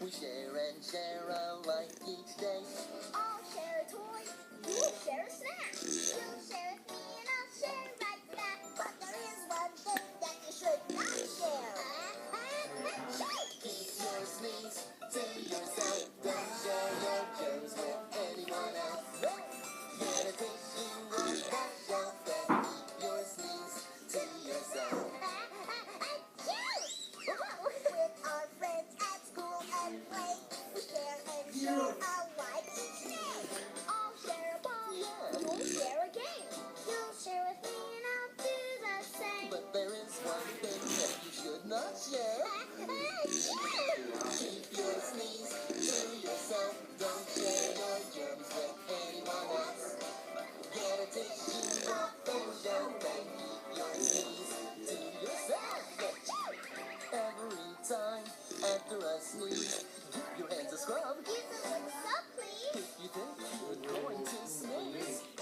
We share and share alike each day. I'll share a toy, you share a snack. You share with me and I'll share right back. But there is one thing that you should not share. Keep your sneeze to yourself. Don't share your germs with anyone else. Get a tissue on that shelf and keep your sneeze to yourself. With our friends at school and play, we share and share alike each day. I'll share a ball, you'll share a game. You'll share with me and I'll do the same. But there is one thing that you should not share. Keep your sneeze to yourself. Don't share your germs with anyone else. Get a tissue off the shelf and keep your sneeze to yourself. Every time after a sneeze, give your hands a scrub. Use them with soap, please. If you think you're going to sneeze.